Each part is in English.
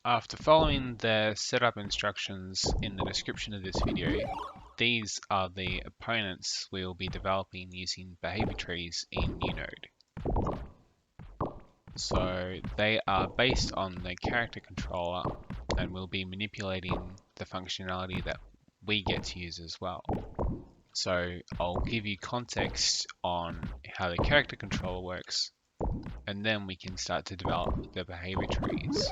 After following the setup instructions in the description of this video, these are the opponents we will be developing using behavior trees in uNode. So they are based on the character controller and we'll be manipulating the functionality that we get to use as well. So I'll give you context on how the character controller works, and then we can start to develop the behavior trees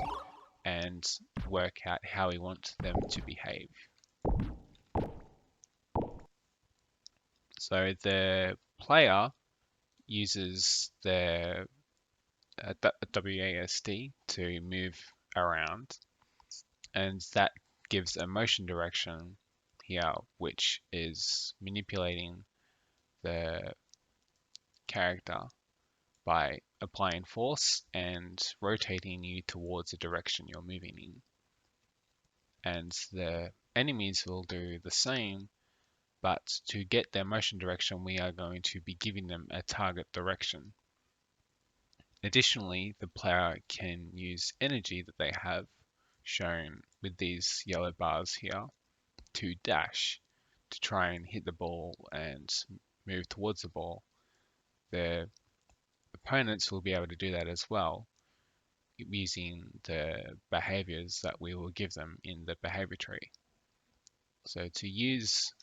and work out how we want them to behave. So the player uses the WASD to move around, and that gives a motion direction here, which is manipulating the character by applying force and rotating you towards the direction you're moving in. And the enemies will do the same, but to get their motion direction, we are going to be giving them a target direction. Additionally, the player can use energy that they have, shown with these yellow bars here, to dash, to try and hit the ball and move towards the ball. The opponents will be able to do that as well, using the behaviors that we will give them in the behavior tree. So to use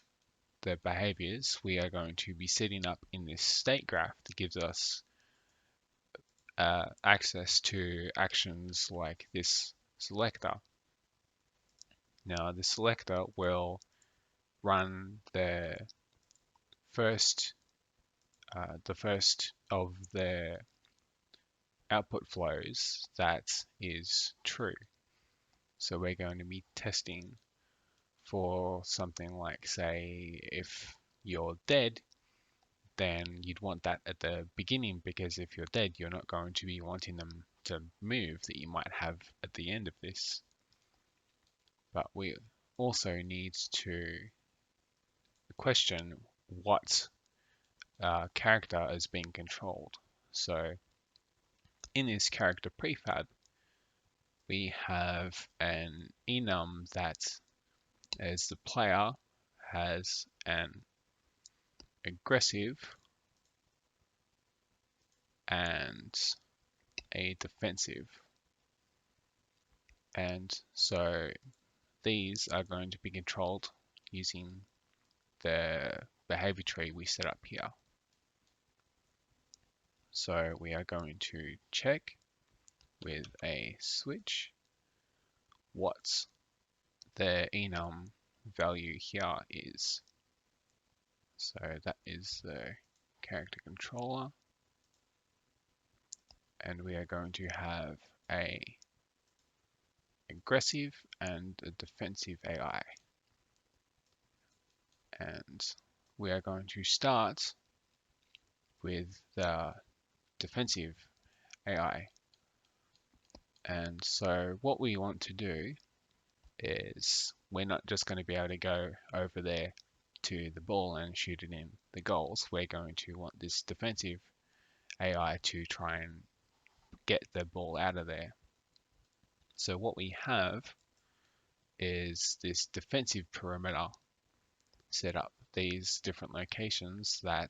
the behaviors, we are going to be setting up in this state graph that gives us access to actions like this selector. Now the selector will run the first of the output flows that is true. So we're going to be testing for something like, say, if you're dead, then you'd want that at the beginning, because if you're dead, you're not going to be wanting them to move that you might have at the end of this. But we also need to question what character is being controlled. So in this character prefab, we have an enum that, as the player, has an aggressive and a defensive. And so these are going to be controlled using the behavior tree we set up here. So we are going to check with a switch what the enum value here is. So that is the character controller, and we are going to have a aggressive and a defensive AI. And we are going to start with the defensive AI. And so what we want to do is, we're not just going to be able to go over there to the ball and shoot it in the goals. We're going to want this defensive AI to try and get the ball out of there. So what we have is this defensive perimeter set up, these different locations that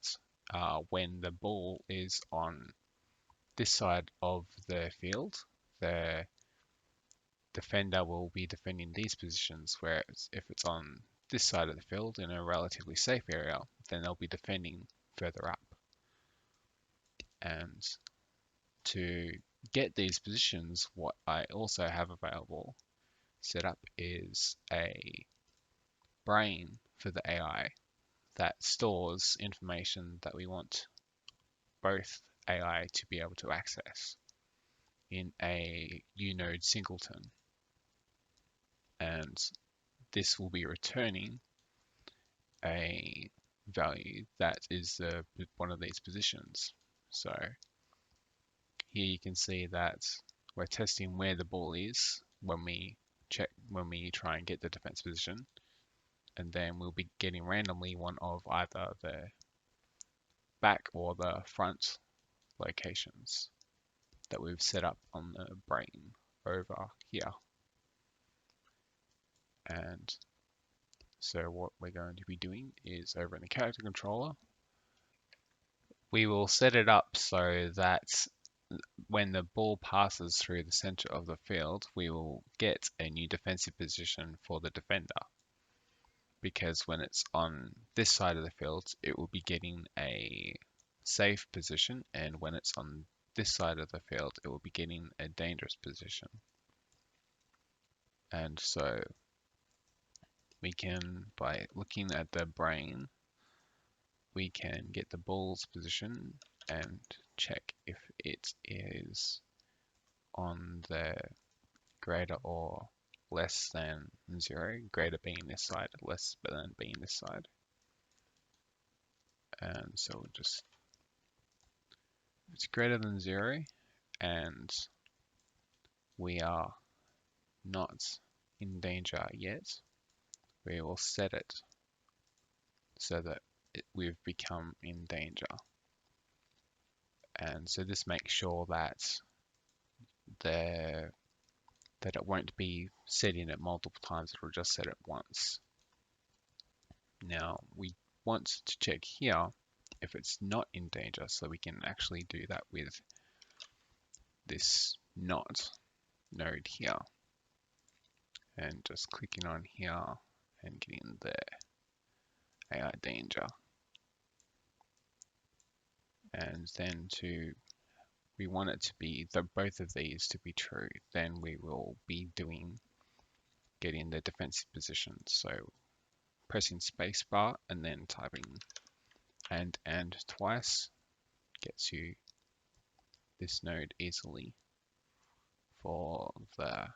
when the ball is on this side of the field, the defender will be defending these positions, whereas if it's on this side of the field in a relatively safe area, then they'll be defending further up. And to get these positions, what I also have available set up is a brain for the AI that stores information that we want both AI to be able to access in a uNode singleton. And this will be returning a value that is one of these positions. So here you can see that we're testing where the ball is when we try and get the defense position, and then we'll be getting randomly one of either the back or the front locations that we've set up on the brain over here. And so what we're going to be doing is over in the character controller, we will set it up so that when the ball passes through the center of the field, we will get a new defensive position for the defender. Because when it's on this side of the field, it will be getting a safe position, and when it's on this side of the field, it will be getting a dangerous position. And so we can, by looking at the brain, we can get the ball's position and check if it is on the greater or less than 0, greater being this side, less than being this side. And so we'll just, it's greater than 0 and we are not in danger yet, we will set it so that we've become in danger. And so this makes sure that it won't be setting it multiple times, it will just set it once. Now we want to check here if it's not in danger, so we can actually do that with this not node here, and just clicking on here and getting the AI danger. And then we want it to be both of these to be true, then we will be getting the defensive position. So pressing spacebar and then typing and twice gets you this node easily for the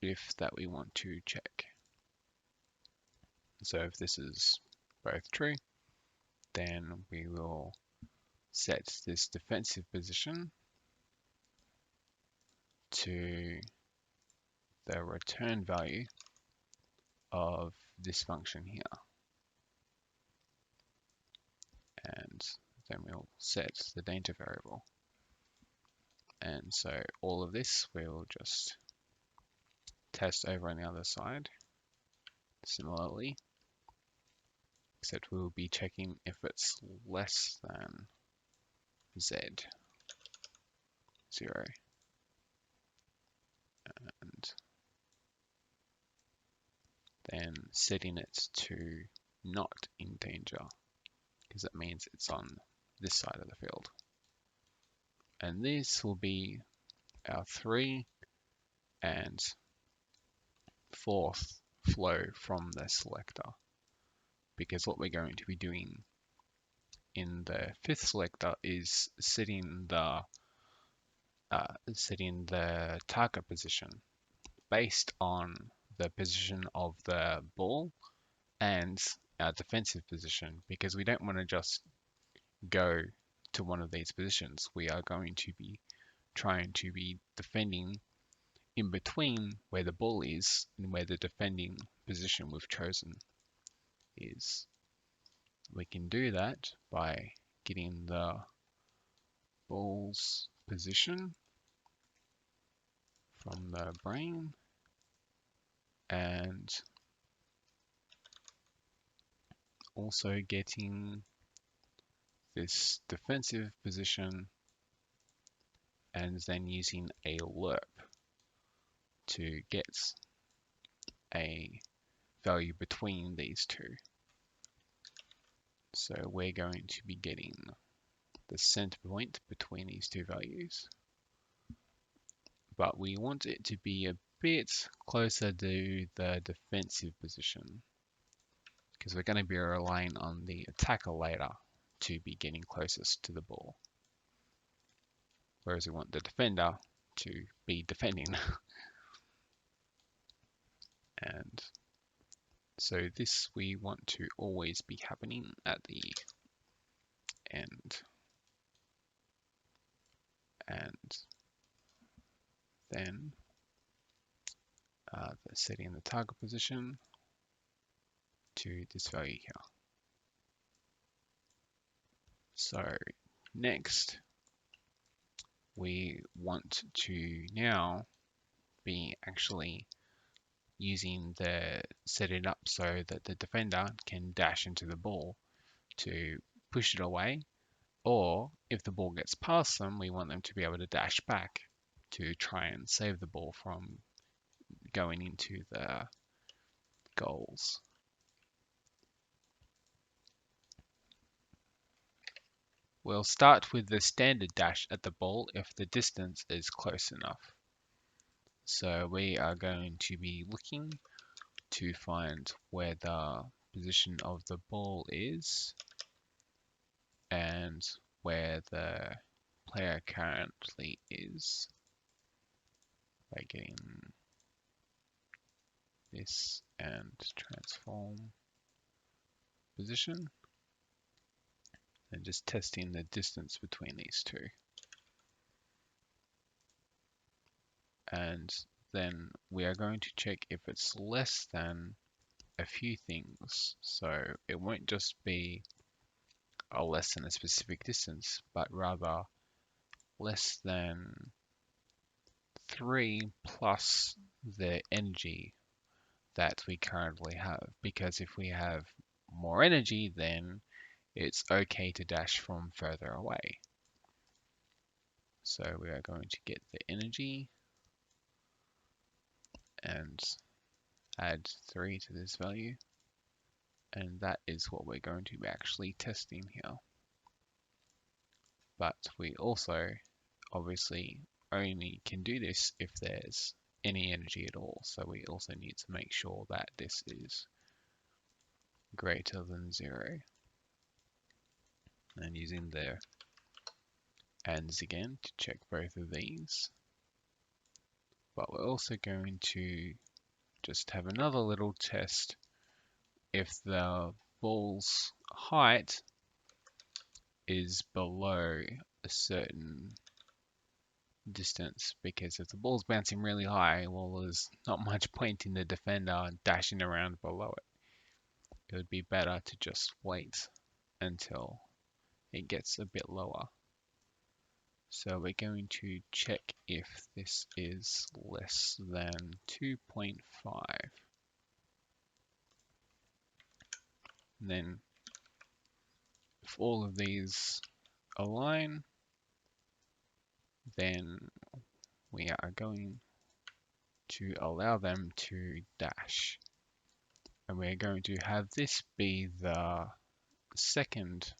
if that we want to check. So if this is both true, then we will set this defensive position to the return value of this function here. And then we'll set the danger variable. And so all of this we'll just test over on the other side similarly, except we'll be checking if it's less than z 0. And then setting it to not in danger, because that means it's on this side of the field. And this will be our 3 and 4th flow from the selector, because what we're going to be doing in the 5th selector is setting the target position based on the position of the ball and our defensive position, because we don't want to just go to one of these positions. We are going to be trying to be defending in between where the ball is and where the defending position we've chosen is. We can do that by getting the ball's position from the brain and also getting this defensive position and then using a lerp to get a value between these two. So we're going to be getting the center point between these two values, but we want it to be a bit closer to the defensive position, because we're going to be relying on the attacker later to be getting closest to the ball, whereas we want the defender to be defending. And so this we want to always be happening at the end. And then setting the target position to this value here. So next, we want to now be actually using the set it up so that the defender can dash into the ball to push it away, or if the ball gets past them, we want them to be able to dash back to try and save the ball from going into the goals. We'll start with the standard dash at the ball if the distance is close enough. So we are going to be looking to find where the position of the ball is and where the player currently is by getting this and transform position and just testing the distance between these two. And then we are going to check if it's less than a few things. So it won't just be a less than a specific distance, but rather less than 3 plus the energy that we currently have. Because if we have more energy, then it's okay to dash from further away. So we are going to get the energy and add 3 to this value. And that is what we're going to be actually testing here. But we also obviously only can do this if there's any energy at all. So we also need to make sure that this is greater than 0. And using the ands again to check both of these. But we're also going to just have another little test if the ball's height is below a certain distance, because if the ball's bouncing really high, well, there's not much point in the defender dashing around below it. It would be better to just wait until it gets a bit lower. So we're going to check if this is less than 2.5. And then if all of these align, then we are going to allow them to dash. And we're going to have this be the second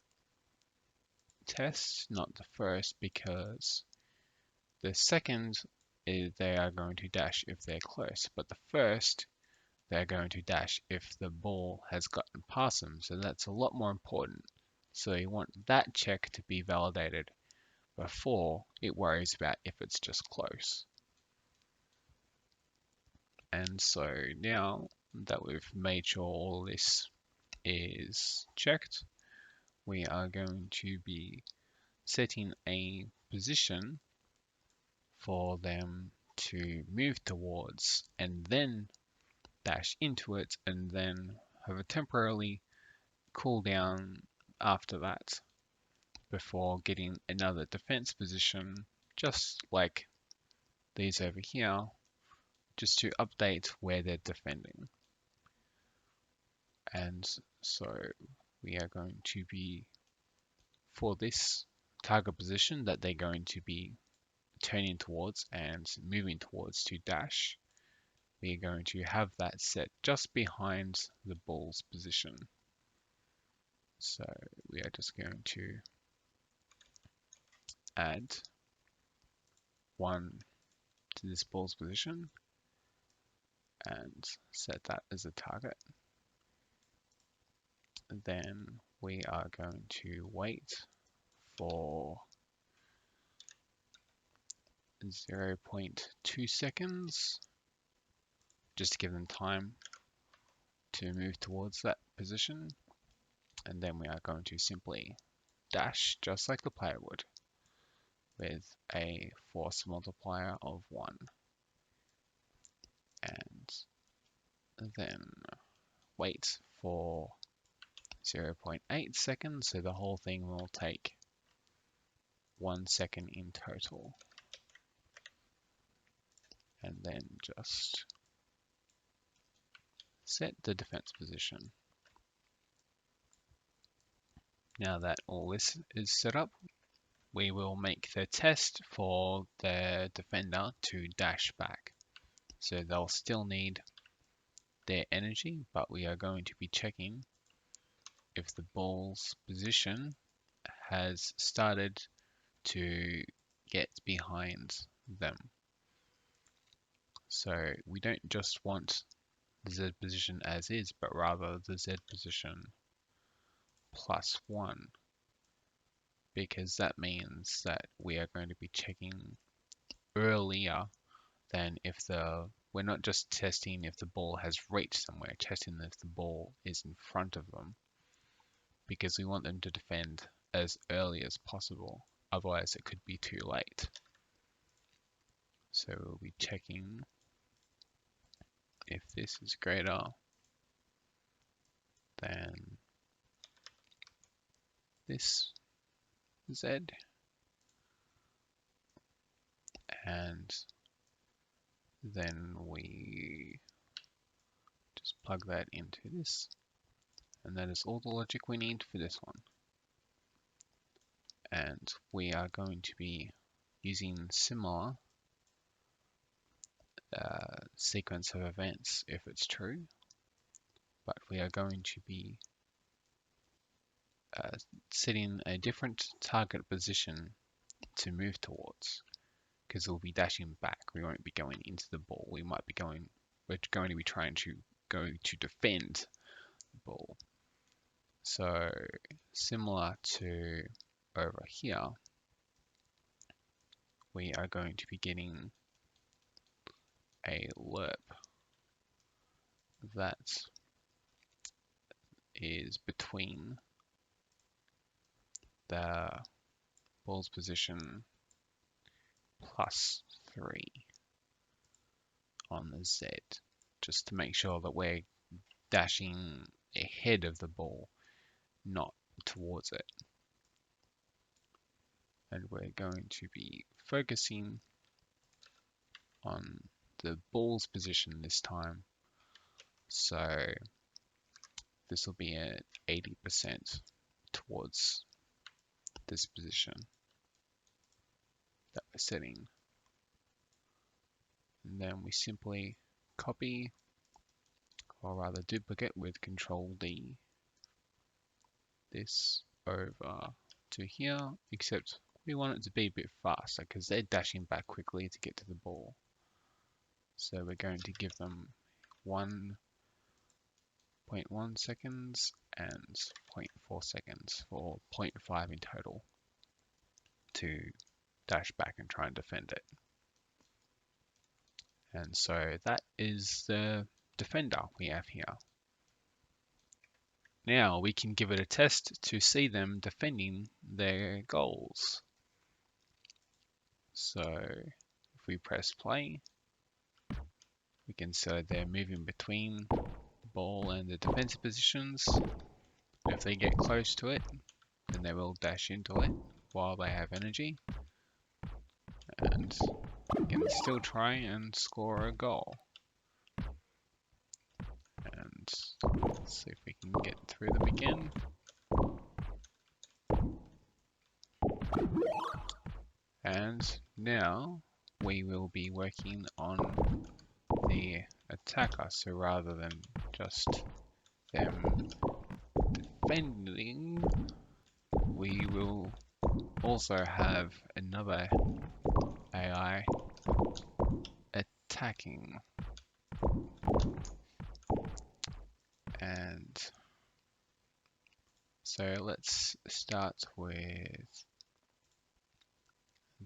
test, not the first, because the second is they are going to dash if they're close, but the first they're going to dash if the ball has gotten past them. So that's a lot more important. So you want that check to be validated before it worries about if it's just close. And so now that we've made sure all this is checked, we are going to be setting a position for them to move towards and then dash into it and then have a temporarily cool down after that before getting another defense position, just like these over here, just to update where they're defending. And so we are going to be, for this target position that they're going to be turning towards and moving towards to dash, we are going to have that set just behind the ball's position. So we are just going to add 1 to this ball's position and set that as a target. Then we are going to wait for 0.2 seconds just to give them time to move towards that position. And then we are going to simply dash just like the player would with a force multiplier of 1. And then wait for 0.8 seconds, so the whole thing will take 1 second in total. And then just set the defense position. Now that all this is set up, we will make the test for the defender to dash back. So they'll still need their energy, but we are going to be checking if the ball's position has started to get behind them. So we don't just want the Z position as is, but rather the Z position +1, because that means that we are going to be checking earlier than if we're not just testing if the ball has reached somewhere, testing if the ball is in front of them, because we want them to defend as early as possible. Otherwise, it could be too late. So we'll be checking if this is greater than this Z, and then we just plug that into this, and that is all the logic we need for this one. And we are going to be using similar sequence of events if it's true, but we are going to be setting a different target position to move towards, because we'll be dashing back. We won't be going into the ball. We're going to be trying to go to defend the ball. So similar to over here, we are going to be getting a lerp that is between the ball's position +3 on the Z, just to make sure that we're dashing ahead of the ball, not towards it. And we're going to be focusing on the ball's position this time. So this will be at 80% towards this position that we're setting. And then we simply copy, or rather duplicate with ctrl+D, this over to here, except we want it to be a bit faster because they're dashing back quickly to get to the ball. So we're going to give them 1.1 seconds and 0.4 seconds, or 0.5 in total, to dash back and try and defend it. And so that is the defender we have here. Now we can give it a test to see them defending their goals. So if we press play, we can see they're moving between the ball and the defensive positions. If they get close to it, then they will dash into it while they have energy, and can still try and score a goal. And let's see if we can get through them again. And now we will be working on the attacker. So rather than just them defending, we will also have another AI attacking. And so let's start with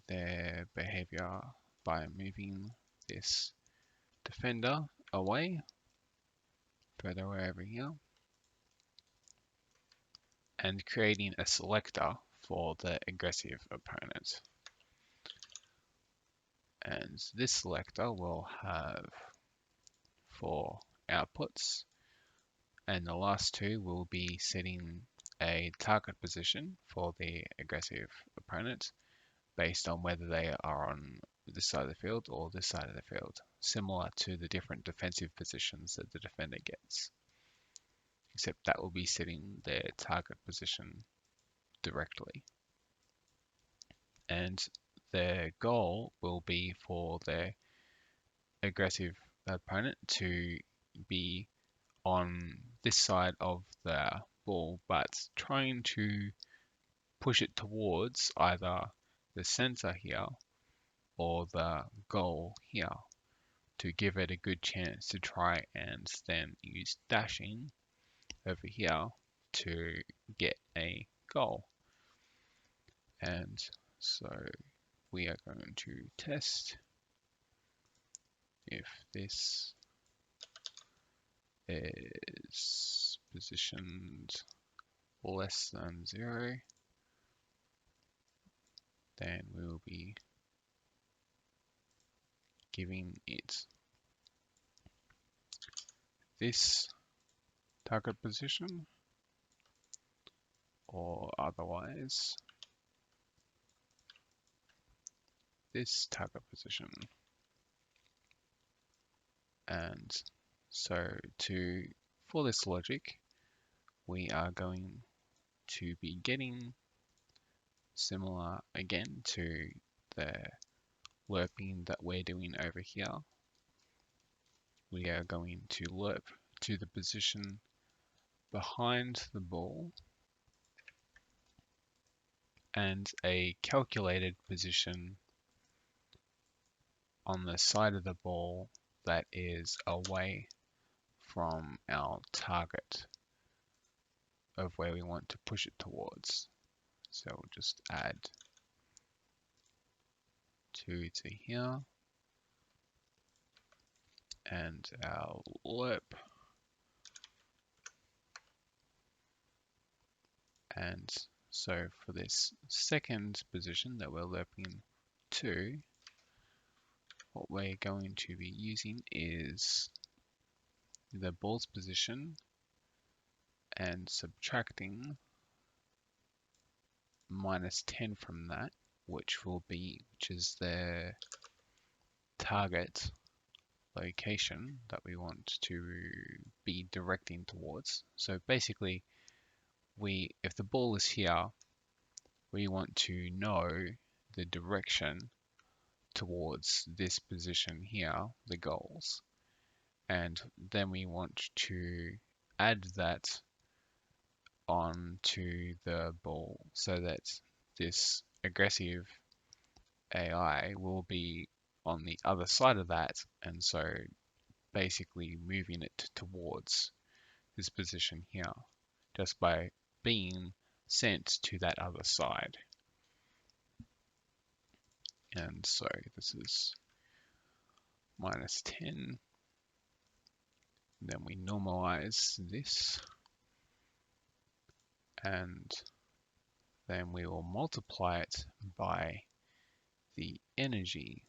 their behavior by moving this defender away, further away over here, and creating a selector for the aggressive opponent. And this selector will have 4 outputs, and the last 2 will be setting a target position for the aggressive opponent based on whether they are on this side of the field or this side of the field, similar to the different defensive positions that the defender gets, except that will be setting their target position directly. And their goal will be for their aggressive opponent to be on this side of the ball, but trying to push it towards either the center here or the goal here to give it a good chance to try and then use dashing over here to get a goal. And so we are going to test if this is positioned less than 0, then we will be giving it this target position, or otherwise this target position. And so for this logic, we are going to be getting similar again to the lerping that we're doing over here. We are going to lerp to the position behind the ball and a calculated position on the side of the ball that is away from our target of where we want to push it towards. So we'll just add 2 to here, and our lerp, and so for this second position that we're lerping to, what we're going to be using is the ball's position and subtracting -10 from that, which is the target location that we want to be directing towards. So basically, if the ball is here, we want to know the direction towards this position here, the goals, and then we want to add that onto the ball so that this aggressive AI will be on the other side of that, and so basically moving it towards this position here just by being sent to that other side. And so this is -10, then we normalize this, and then we will multiply it by the energy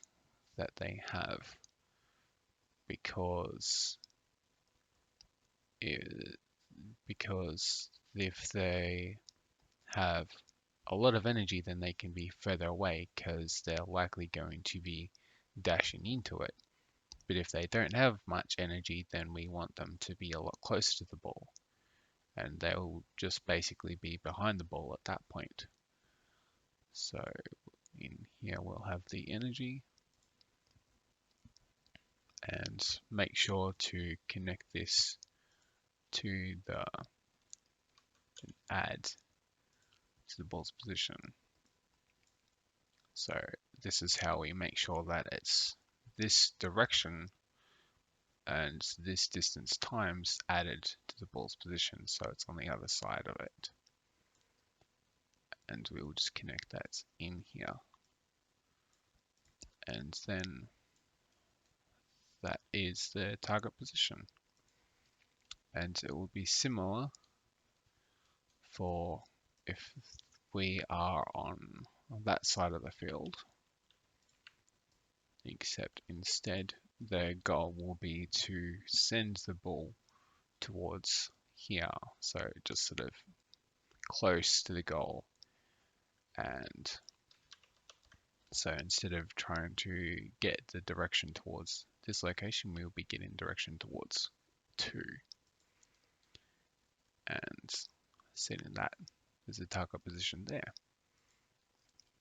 that they have, because if they have a lot of energy, then they can be further away because they're likely going to be dashing into it. But if they don't have much energy, then we want them to be a lot closer to the ball, and they'll just basically be behind the ball at that point. So in here we'll have the energy, and make sure to connect this to the add to the ball's position. So this is how we make sure that it's this direction and this distance times added to the ball's position, so it's on the other side of it. And we will just connect that in here. And then that is the target position. And it will be similar for if we are on that side of the field, except instead the goal will be to send the ball towards here, so just sort of close to the goal, and So instead of trying to get the direction towards this location, we'll be getting direction towards 2 and setting that as a target position there.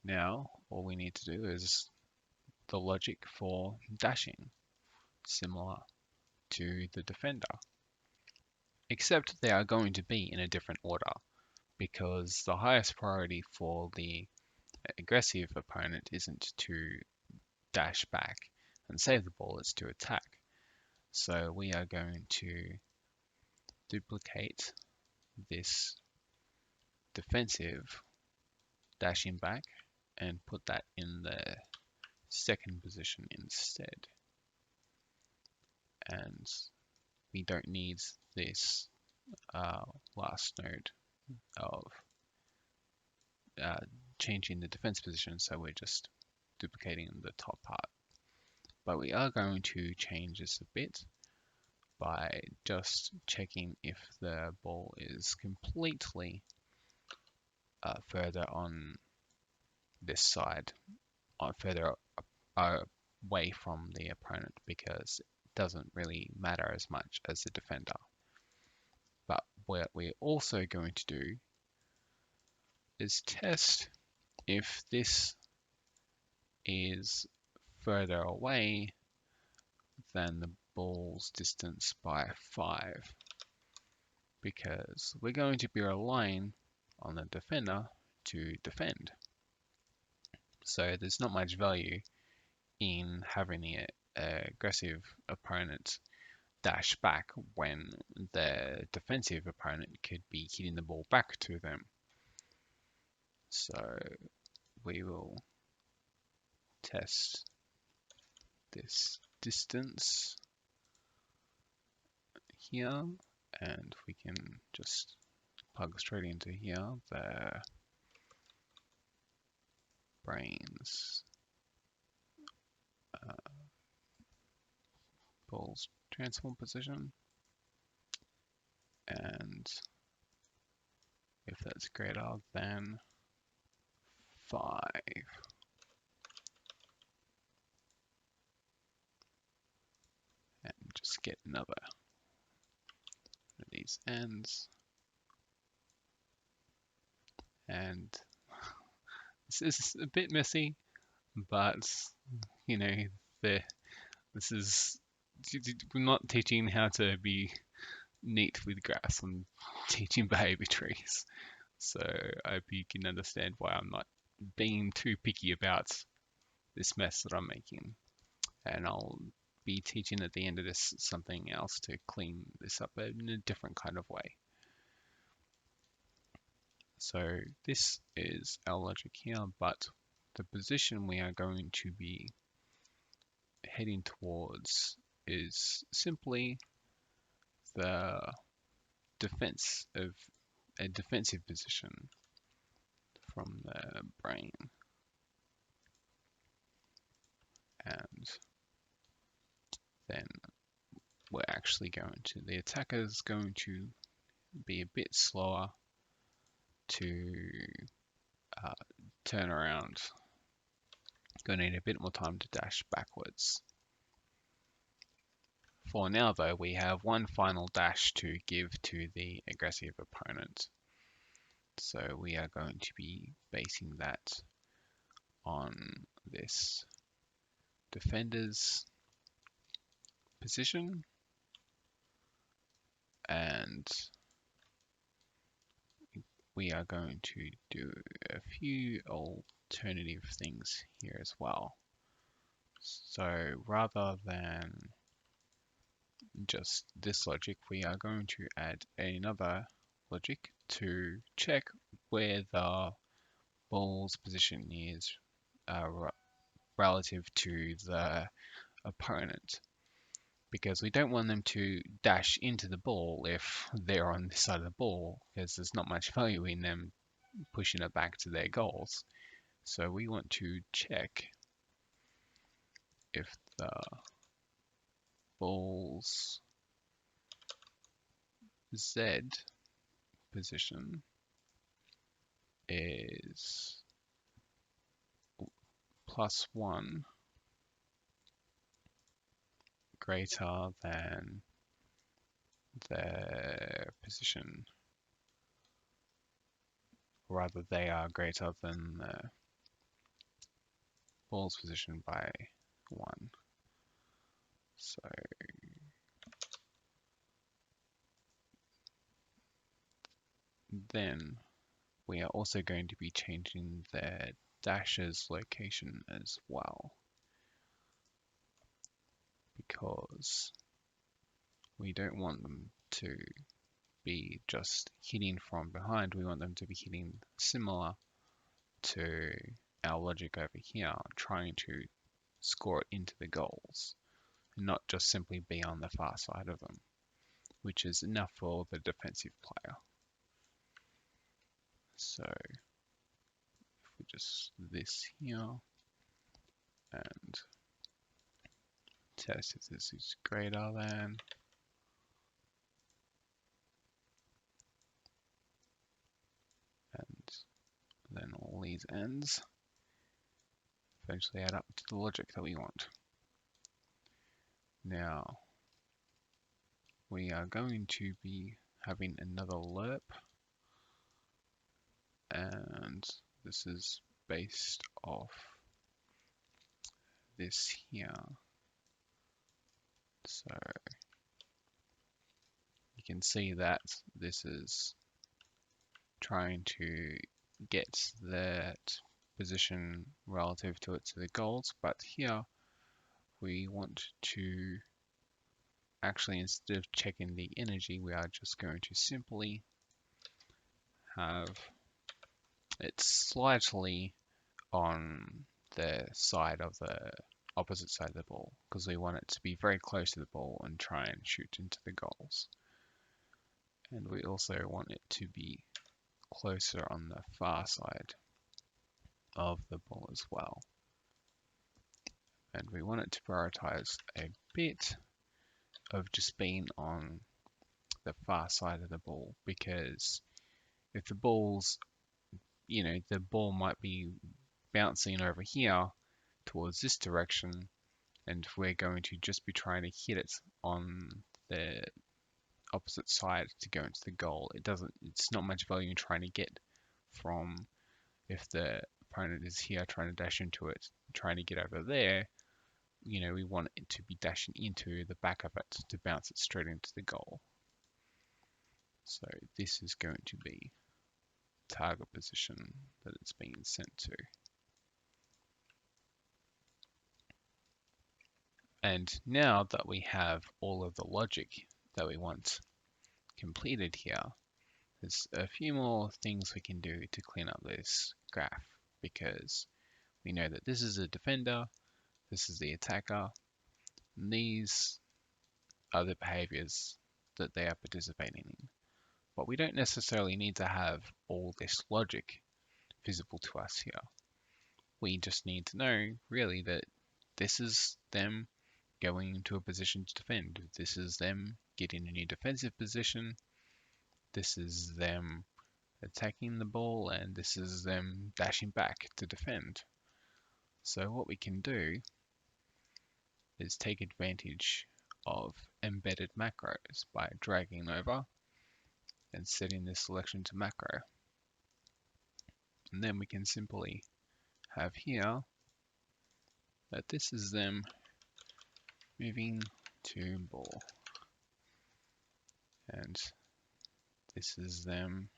Now, all we need to do is the logic for dashing, similar to the defender, except they are going to be in a different order because the highest priority for the aggressive opponent isn't to dash back and save the ball, it's to attack. So we are going to duplicate this defensive dashing back and put that in the second position instead. And we don't need this last node of changing the defense position, so we're just duplicating the top part. But we are going to change this a bit by just checking if the ball is completely further on this side, or further away from the opponent, because it doesn't really matter as much as the defender. But what we're also going to do is test if this is further away than the ball's distance by 5, because we're going to be relying on the defender to defend. So there's not much value in having the aggressive opponent dash back when the defensive opponent could be hitting the ball back to them. So we will test this distance here, and we can just plug straight into here the brains ball's transform position, and if that's greater than 5, and just get another of these ends, and this is a bit messy, but you know, this is, we're not teaching how to be neat with grass, I'm teaching behavior trees. So I hope you can understand why I'm not being too picky about this mess that I'm making. And I'll be teaching at the end of this something else to clean this up in a different kind of way. So this is our logic here, but the position we are going to be heading towards is simply the defense of a defensive position from the brain. And then we're actually going to, the attacker is going to be a bit slower to turn around. Going to need a bit more time to dash backwards. For now though, we have one final dash to give to the aggressive opponent. So we are going to be basing that on this defender's position, and we are going to do a few alternative things here as well. So rather than just this logic, we are going to add another logic to check where the ball's position is relative to the opponent, because we don't want them to dash into the ball if they're on this side of the ball, because there's not much value in them pushing it back to their goals. So we want to check if the ball's Z position is +1 greater than their position, or rather they are greater than the ball's position by 1. So then we are also going to be changing their dashes location as well, because we don't want them to be just hitting from behind. We want them to be hitting similar to our logic over here, trying to score it into the goals, and not just simply be on the far side of them, which is enough for the defensive player. So if we just this here and test if this is greater than, and then all these ends eventually add up to the logic that we want. Now we are going to be having another lerp, and this is based off this here. So you can see that this is trying to get that position relative to the goals, but here we want to actually, instead of checking the energy, we are just going to simply have it slightly on the side of the opposite side of the ball, because we want it to be very close to the ball and try and shoot into the goals. And we also want it to be closer on the far side of the ball as well. And we want it to prioritize a bit of just being on the far side of the ball, because if the ball's, the ball might be bouncing over here towards this direction, and we're going to just be trying to hit it on the opposite side to go into the goal. It's not much value in trying to get from, if the opponent is here trying to dash into it, trying to get over there, we want it to be dashing into the back of it to bounce it straight into the goal. So this is going to be target position that it's being sent to. And now that we have all of the logic that we want completed here, there's a few more things we can do to clean up this graph, because we know that this is a defender, this is the attacker, and these are the behaviors that they are participating in. But we don't necessarily need to have all this logic visible to us here. We just need to know, really, that this is them going into a position to defend. This is them getting a new defensive position. This is them attacking the ball, and this is them dashing back to defend. So what we can do is take advantage of embedded macros by dragging over and setting this selection to macro. And then we can simply have here that this is them moving to ball, and this is them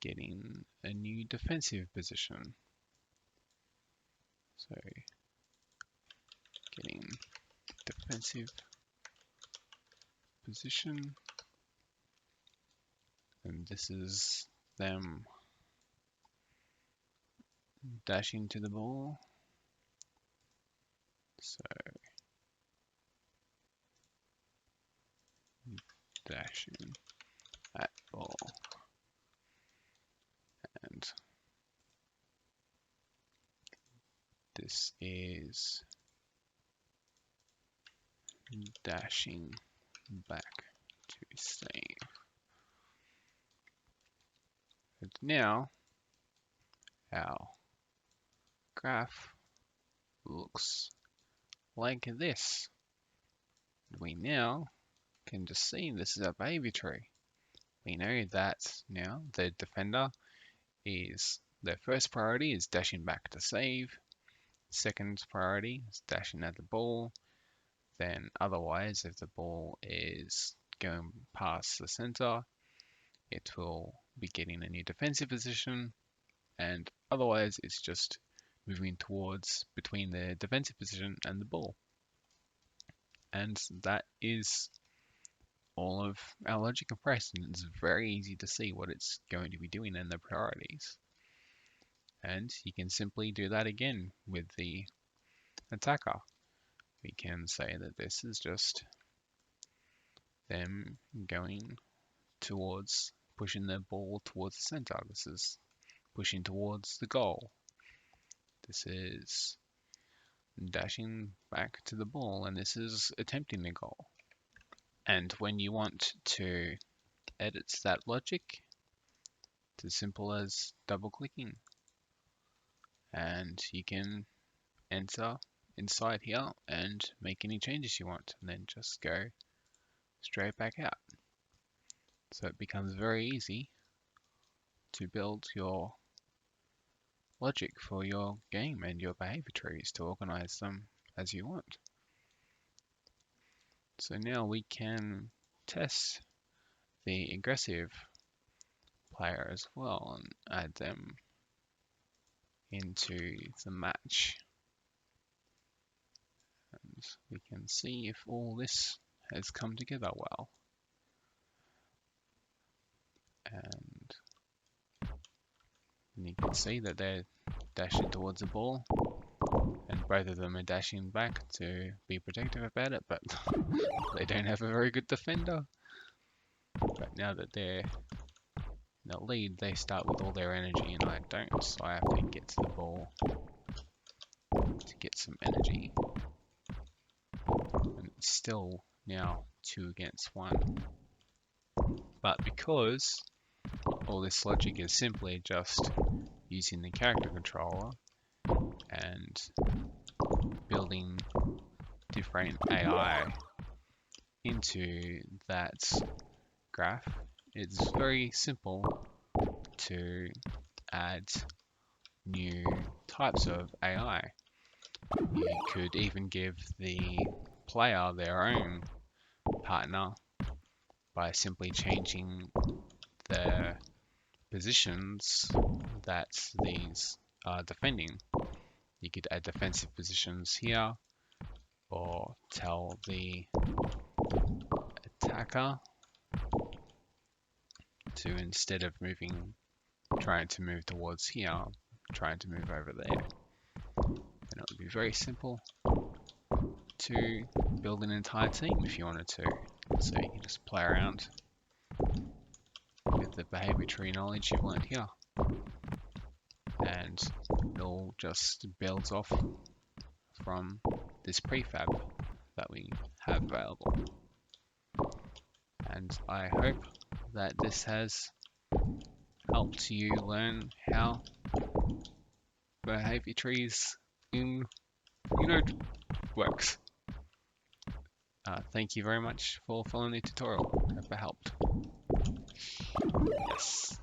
getting a new defensive position. So getting defensive position, and this is them dashing to the ball. So dashing at ball, and this is dashing back to save. And now our graph looks like this. We now can just see this is our behavior tree. We know that now the defender is their first priority is dashing back to save. Second priority is dashing at the ball. Then otherwise, if the ball is going past the center, it will be getting a new defensive position. And otherwise, it's just moving towards between the defensive position and the ball. And that is all of our logic compressed, and it's very easy to see what it's going to be doing and the priorities. And you can simply do that again with the attacker. We can say that this is just them going towards pushing the ball towards the center. This is pushing towards the goal. This is dashing back to the ball, and this is attempting the goal. And when you want to edit that logic, it's as simple as double clicking, and you can enter inside here and make any changes you want, and then just go straight back out. So it becomes very easy to build your logic for your game and your behavior trees to organize them as you want. So now we can test the aggressive player as well and add them into the match. And we can see if all this has come together well. And you can see that they're dashing towards the ball, and both of them are dashing back to be protective about it, but they don't have a very good defender. But now that they're in the lead, they start with all their energy, and I don't, so I have to get to the ball to get some energy. And it's still now 2 against 1. But because all this logic is simply just using the character controller and building different AI into that graph, it's very simple to add new types of AI. You could even give the player their own partner by simply changing the positions that these are defending. You could add defensive positions here, or tell the attacker to, instead of trying to move towards here, trying to move over there. And it would be very simple to build an entire team if you wanted to. So you can just play around with the behavior tree knowledge you've learned here, and it all just builds off from this prefab that we have available. And I hope that this has helped you learn how behavior trees in uNode works. Thank you very much for following the tutorial. Hope it helped. Yes.